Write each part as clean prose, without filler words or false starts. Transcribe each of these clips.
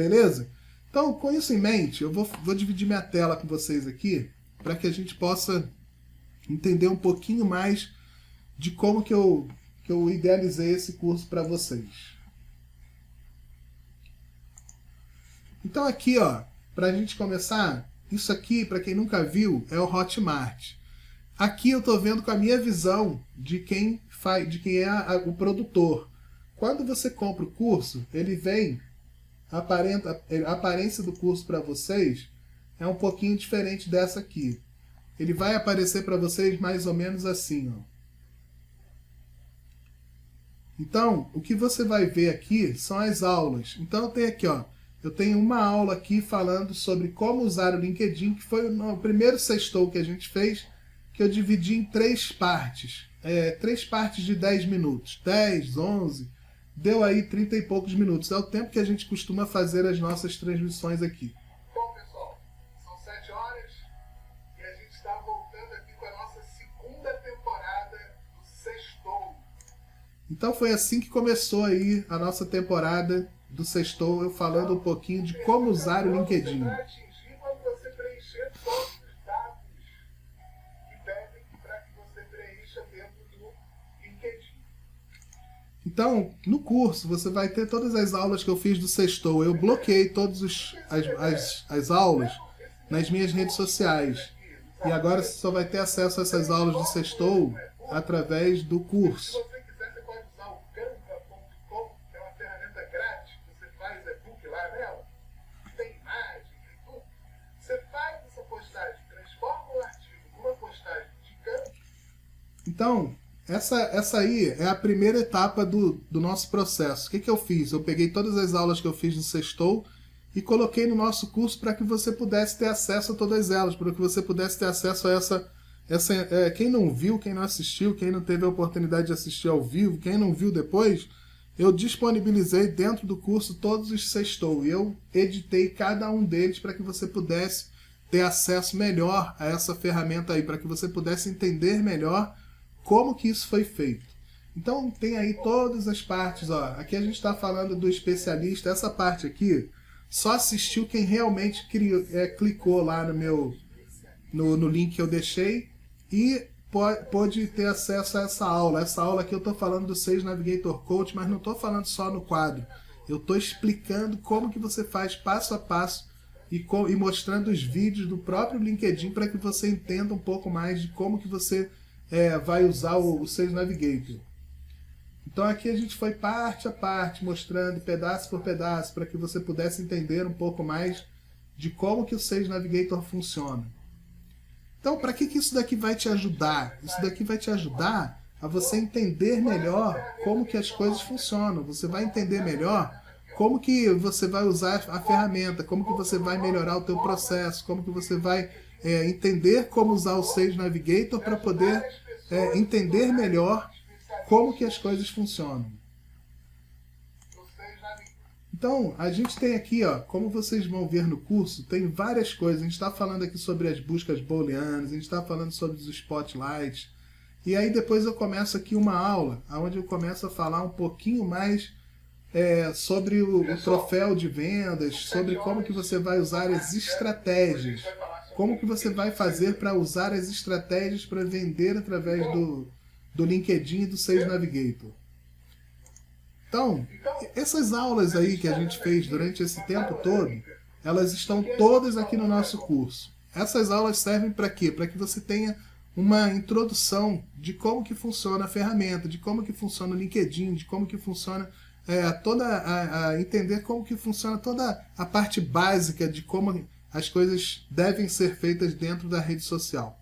Beleza? Então, com isso em mente, eu vou dividir minha tela com vocês aqui, para que a gente possa entender um pouquinho mais de como que eu idealizei esse curso para vocês. Então aqui, ó, para a gente começar, isso aqui, para quem nunca viu, é o Hotmart. Aqui eu estou vendo com a minha visão de quem é o produtor. Quando você compra o curso, ele vem, a aparência do curso para vocês é um pouquinho diferente dessa aqui. Ele vai aparecer para vocês mais ou menos assim, ó. Então, o que você vai ver aqui são as aulas. Então, eu tenho aqui, ó, eu tenho uma aula aqui falando sobre como usar o LinkedIn, que foi o primeiro sextou que a gente fez, que eu dividi em 3 partes. 3 partes de 10 minutos. 10, 11, deu aí 30 e poucos minutos. É o tempo que a gente costuma fazer as nossas transmissões aqui. Bom, pessoal, são 7 horas e a gente está voltando aqui com a nossa segunda temporada do Sextou. Então foi assim que começou aí a nossa temporada do Sextou, eu falando um pouquinho de como usar o LinkedIn. Você vai atingir quando você preencher todos os dados que pedem para que você preencha dentro do LinkedIn. Então, no curso, você vai ter todas as aulas que eu fiz do Sextou. Eu bloqueei todas as aulas nas minhas redes sociais. E agora você só vai ter acesso a essas aulas do Sextou através do curso. Se você quiser, você pode usar o canva.com, que é uma ferramenta grátis, você faz e-book lá nela, tem imagem, tem tudo. Você faz essa postagem, transforma o artigo numa postagem de Canva. Então, essa aí é a primeira etapa do nosso processo. O que eu fiz? Eu peguei todas as aulas que eu fiz no Sextou e coloquei no nosso curso para que você pudesse ter acesso a todas elas, para que você pudesse ter acesso a quem não viu, quem não assistiu, quem não teve a oportunidade de assistir ao vivo, quem não viu depois, eu disponibilizei dentro do curso todos os Sextou. E eu editei cada um deles para que você pudesse ter acesso melhor a essa ferramenta aí, para que você pudesse entender melhor como que isso foi feito. Então tem aí todas as partes, ó. Aqui a gente está falando do especialista. Essa parte aqui só assistiu quem realmente clicou lá no link que eu deixei e pode ter acesso a essa aula. Essa aula aqui eu estou falando do Sales Navigator Coach, mas não estou falando só no quadro. Eu estou explicando como que você faz passo a passo e mostrando os vídeos do próprio LinkedIn para que você entenda um pouco mais de como que você vai usar o Sales Navigator. Então aqui a gente foi parte a parte, mostrando pedaço por pedaço, para que você pudesse entender um pouco mais de como que o Sales Navigator funciona. Então, para que isso daqui vai te ajudar? Isso daqui vai te ajudar a você entender melhor como que as coisas funcionam. Você vai entender melhor como que você vai usar a ferramenta, como que você vai melhorar o teu processo, como que você vai entender como usar o Sales Navigator para poder entender melhor como que as coisas funcionam. Então, a gente tem aqui, ó, como vocês vão ver no curso, tem várias coisas. A gente está falando aqui sobre as buscas booleanas, a gente está falando sobre os spotlights. E aí depois eu começo aqui uma aula, onde eu começo a falar um pouquinho mais sobre o troféu de vendas, sobre como que você vai usar as estratégias. Como que você vai fazer para usar as estratégias para vender através do LinkedIn e do Sales Navigator. Então, essas aulas aí que a gente fez durante esse tempo todo, elas estão todas aqui no nosso curso. Essas aulas servem para quê? Para que você tenha uma introdução de como que funciona a ferramenta, de como que funciona o LinkedIn, de como que funciona entender como que funciona toda a parte básica de como as coisas devem ser feitas dentro da rede social.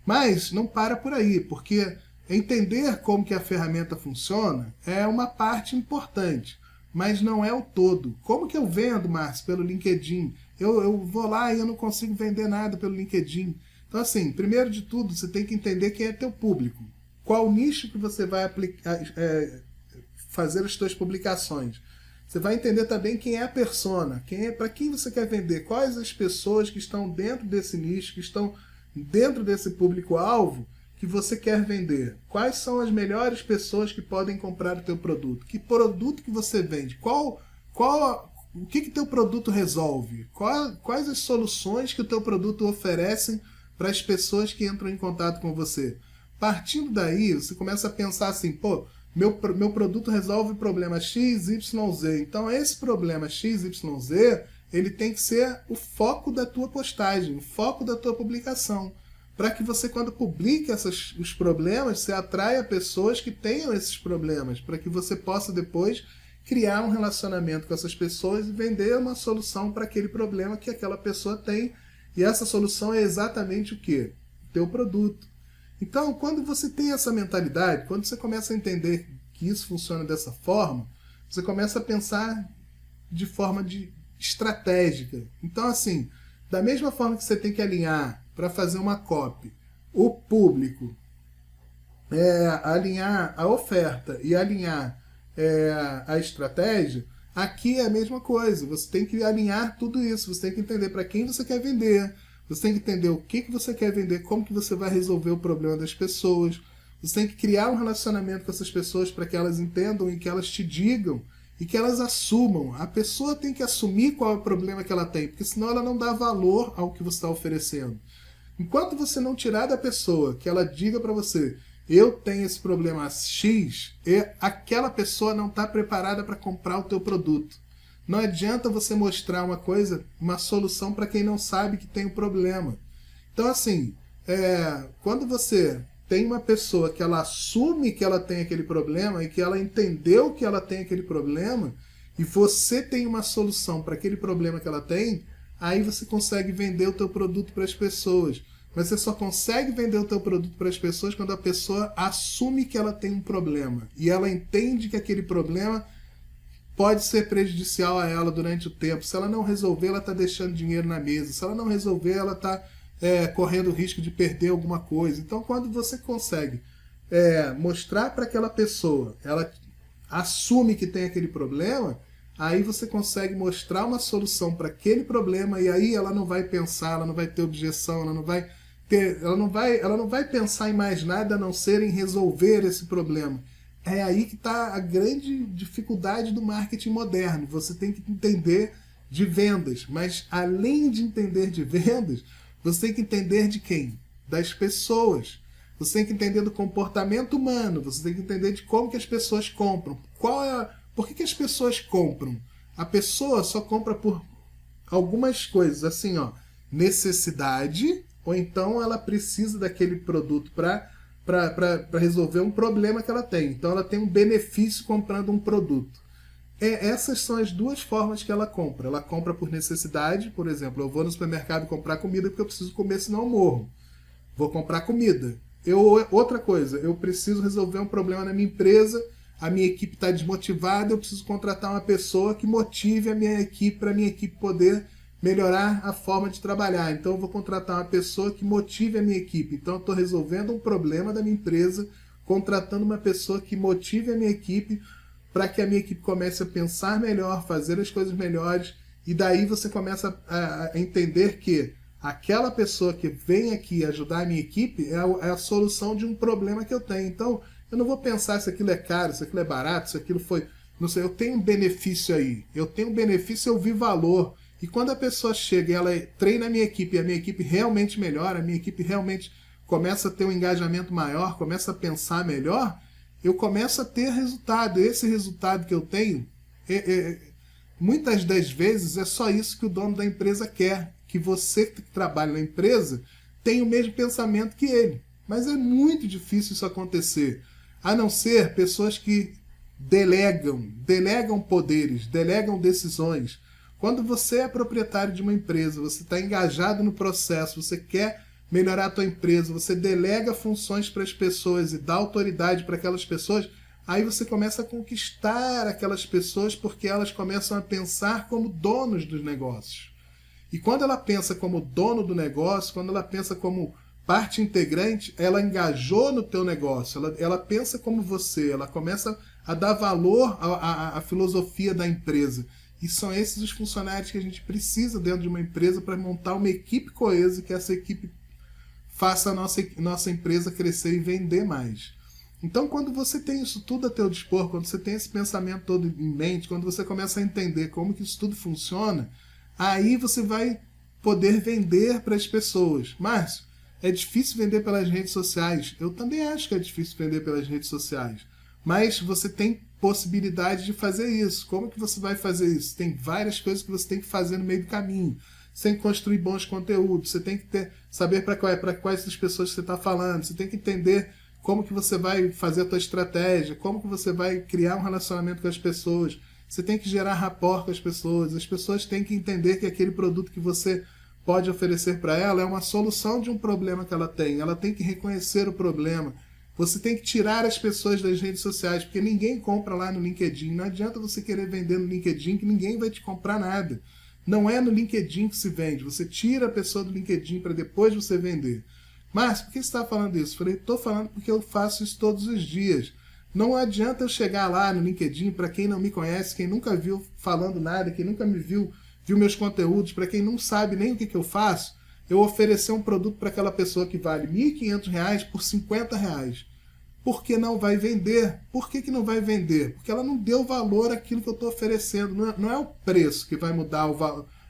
Mas não para por aí, porque entender como que a ferramenta funciona é uma parte importante, mas não é o todo. Como que eu vendo, Márcio, pelo LinkedIn? Eu vou lá e eu não consigo vender nada pelo LinkedIn. Então, assim, primeiro de tudo, você tem que entender quem é teu público. Qual nicho que você vai fazer as suas publicações. Você vai entender também quem é a persona, para quem você quer vender, quais as pessoas que estão dentro desse nicho, que estão dentro desse público-alvo, que você quer vender. Quais são as melhores pessoas que podem comprar o teu produto? Que produto que você vende? o que teu produto resolve? Quais as soluções que o teu produto oferece para as pessoas que entram em contato com você? Partindo daí, você começa a pensar assim, pô, meu produto resolve o problema X, Y, Z. Então, esse problema X, Y, Z, ele tem que ser o foco da tua postagem, o foco da tua publicação. Para que você, quando publique os problemas, você atraia pessoas que tenham esses problemas, para que você possa depois criar um relacionamento com essas pessoas e vender uma solução para aquele problema que aquela pessoa tem. E essa solução é exatamente o quê? O teu produto. Então, quando você tem essa mentalidade, quando você começa a entender que isso funciona dessa forma, você começa a pensar de forma estratégica. Então, assim, da mesma forma que você tem que alinhar para fazer uma copy, o público, alinhar a oferta e alinhar a estratégia, aqui é a mesma coisa. Você tem que alinhar tudo isso, você tem que entender para quem você quer vender, você tem que entender o que você quer vender, como que você vai resolver o problema das pessoas. Você tem que criar um relacionamento com essas pessoas para que elas entendam e que elas te digam e que elas assumam. A pessoa tem que assumir qual é o problema que ela tem, porque senão ela não dá valor ao que você está oferecendo. Enquanto você não tirar da pessoa que ela diga para você, eu tenho esse problema X, aquela pessoa não está preparada para comprar o teu produto. Não adianta você mostrar uma solução para quem não sabe que tem um problema. Então, assim, quando você tem uma pessoa que ela assume que ela tem aquele problema e que ela entendeu que ela tem aquele problema, e você tem uma solução para aquele problema que ela tem, aí você consegue vender o teu produto para as pessoas. Mas você só consegue vender o teu produto para as pessoas quando a pessoa assume que ela tem um problema. E ela entende que aquele problema pode ser prejudicial a ela durante o tempo. Se ela não resolver, ela está deixando dinheiro na mesa. Se ela não resolver, ela está correndo o risco de perder alguma coisa. Então, quando você consegue mostrar para aquela pessoa, ela assume que tem aquele problema, aí você consegue mostrar uma solução para aquele problema, e aí ela não vai pensar, ela não vai ter objeção, ela não vai pensar em mais nada a não ser em resolver esse problema. É aí que está a grande dificuldade do marketing moderno. Você tem que entender de vendas, mas além de entender de vendas, você tem que entender de quem? Das pessoas. Você tem que entender do comportamento humano, você tem que entender de como que as pessoas compram. Por que as pessoas compram? A pessoa só compra por algumas coisas, assim, necessidade, ou então ela precisa daquele produto para resolver um problema que ela tem. Então ela tem um benefício comprando um produto. Essas são as duas formas que ela compra. Ela compra por necessidade, por exemplo, eu vou no supermercado comprar comida porque eu preciso comer, senão eu morro. Vou comprar comida. Outra coisa, eu preciso resolver um problema na minha empresa, a minha equipe está desmotivada, eu preciso contratar uma pessoa que motive a minha equipe para a minha equipe poder melhorar a forma de trabalhar. Então eu vou contratar uma pessoa que motive a minha equipe. Então eu estou resolvendo um problema da minha empresa, contratando uma pessoa que motive a minha equipe para que a minha equipe comece a pensar melhor, fazer as coisas melhores, e daí você começa a entender que aquela pessoa que vem aqui ajudar a minha equipe é a solução de um problema que eu tenho. Então eu não vou pensar se aquilo é caro, se aquilo é barato, se aquilo foi... Não sei, eu tenho um benefício aí. Eu tenho um benefício, eu vi valor. E quando a pessoa chega e ela treina a minha equipe e a minha equipe realmente melhora, a minha equipe realmente começa a ter um engajamento maior, começa a pensar melhor, eu começo a ter resultado. Esse resultado que eu tenho, muitas das vezes é só isso que o dono da empresa quer. Que você que trabalha na empresa tenha o mesmo pensamento que ele. Mas é muito difícil isso acontecer. A não ser pessoas que delegam poderes, delegam decisões. Quando você é proprietário de uma empresa, você está engajado no processo, você quer melhorar a tua empresa, você delega funções para as pessoas e dá autoridade para aquelas pessoas, aí você começa a conquistar aquelas pessoas porque elas começam a pensar como donos dos negócios. E quando ela pensa como dono do negócio, quando ela pensa como parte integrante, ela engajou no teu negócio, ela pensa como você, ela começa a dar valor à filosofia da empresa. E são esses os funcionários que a gente precisa dentro de uma empresa para montar uma equipe coesa, que essa equipe faça a nossa empresa crescer e vender mais. Então, quando você tem isso tudo a teu dispor, quando você tem esse pensamento todo em mente, quando você começa a entender como que isso tudo funciona, aí você vai poder vender para as pessoas. Márcio, é difícil vender pelas redes sociais. Eu também acho que é difícil vender pelas redes sociais. Mas você tem possibilidade de fazer isso. Como que você vai fazer isso? Tem várias coisas que você tem que fazer no meio do caminho. Você tem que construir bons conteúdos, você tem que saber para quais as pessoas que você está falando, você tem que entender como que você vai fazer a tua estratégia, como que você vai criar um relacionamento com as pessoas. Você tem que gerar rapport com as pessoas têm que entender que aquele produto que você pode oferecer para ela é uma solução de um problema que ela tem que reconhecer o problema. Você tem que tirar as pessoas das redes sociais, porque ninguém compra lá no LinkedIn. Não adianta você querer vender no LinkedIn, que ninguém vai te comprar nada. Não é no LinkedIn que se vende. Você tira a pessoa do LinkedIn para depois você vender. Márcio, por que você está falando isso? Eu falei, estou falando porque eu faço isso todos os dias. Não adianta eu chegar lá no LinkedIn, para quem não me conhece, quem nunca viu falando nada, quem nunca me viu meus conteúdos, para quem não sabe nem o que eu faço, eu oferecer um produto para aquela pessoa que vale R$ 1.500 por R$50. Por que não vai vender? Por que não vai vender? Porque ela não deu valor àquilo que eu estou oferecendo. Não é o preço que vai mudar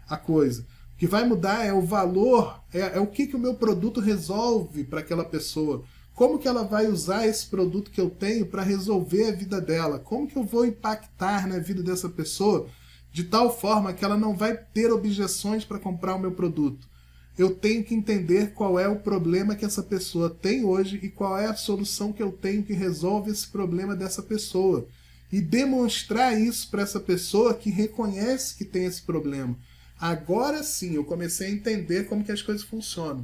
a coisa. O que vai mudar é o valor, é o que o meu produto resolve para aquela pessoa. Como que ela vai usar esse produto que eu tenho para resolver a vida dela? Como que eu vou impactar na vida dessa pessoa de tal forma que ela não vai ter objeções para comprar o meu produto? Eu tenho que entender qual é o problema que essa pessoa tem hoje e qual é a solução que eu tenho que resolve esse problema dessa pessoa. E demonstrar isso para essa pessoa que reconhece que tem esse problema. Agora sim, eu comecei a entender como que as coisas funcionam.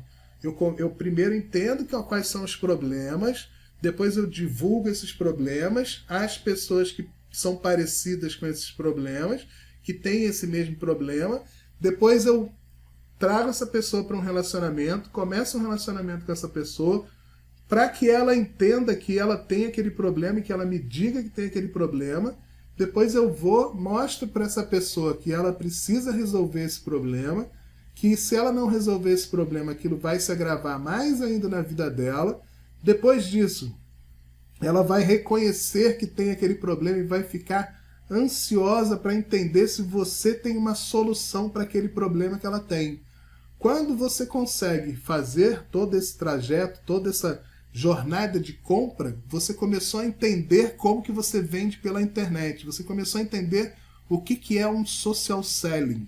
Eu primeiro entendo quais são os problemas, depois eu divulgo esses problemas às pessoas que são parecidas com esses problemas, que têm esse mesmo problema, depois eu trago essa pessoa para um relacionamento, começo um relacionamento com essa pessoa, para que ela entenda que ela tem aquele problema e que ela me diga que tem aquele problema. Depois eu mostro para essa pessoa que ela precisa resolver esse problema, que se ela não resolver esse problema, aquilo vai se agravar mais ainda na vida dela. Depois disso, ela vai reconhecer que tem aquele problema e vai ficar ansiosa para entender se você tem uma solução para aquele problema que ela tem. Quando você consegue fazer todo esse trajeto, toda essa jornada de compra, você começou a entender como que você vende pela internet. Você começou a entender o que é um social selling.